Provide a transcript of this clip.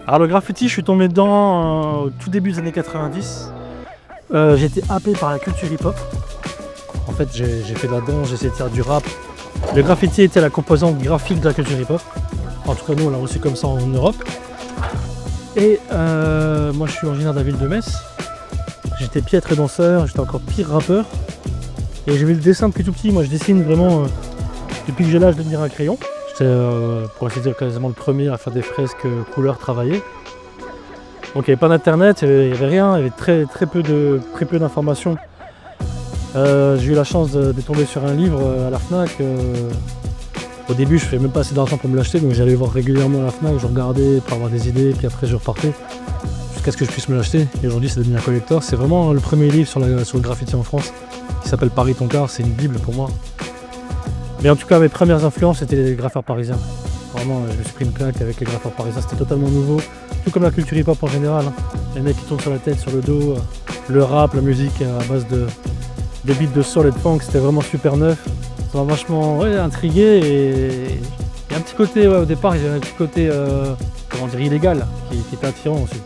Alors le graffiti, je suis tombé dedans au tout début des années 90. J'ai été happé par la culture hip-hop. En fait, j'ai fait de la danse, j'ai essayé de faire du rap. Le graffiti était la composante graphique de la culture hip-hop. En tout cas, nous, on l'a reçu comme ça en Europe. Et moi, je suis originaire de la ville de Metz. J'étais piètre danseur, j'étais encore pire rappeur. Et j'ai vu le dessin depuis tout petit. Moi, je dessine vraiment depuis que j'ai l'âge de tenir un crayon. J'étais, pour ainsi dire, quasiment le premier à faire des fresques couleurs travaillées. Donc, il n'y avait pas d'internet, il n'y avait rien, il y avait très peu d'informations. J'ai eu la chance de tomber sur un livre à la Fnac. Au début, je ne faisais même pas assez d'argent pour me l'acheter, donc j'allais voir régulièrement à la Fnac, je regardais pour avoir des idées, puis après je repartais jusqu'à ce que je puisse me l'acheter. Et aujourd'hui, c'est devenu un collector. C'est vraiment le premier livre sur le graffiti en France, qui s'appelle Paris ton quart, c'est une bible pour moi. Mais en tout cas, mes premières influences, c'était les graffeurs parisiens. Vraiment, je me suis pris une claque avec les graffeurs parisiens, c'était totalement nouveau. Tout comme la culture hip-hop en général. Les mecs qui tournent sur la tête, sur le dos, le rap, la musique à base de beats de soul et de funk, c'était vraiment super neuf. Ça m'a vachement intrigué et il y a un petit côté, au départ, il y avait un petit côté, comment dire, illégal qui était attirant aussi.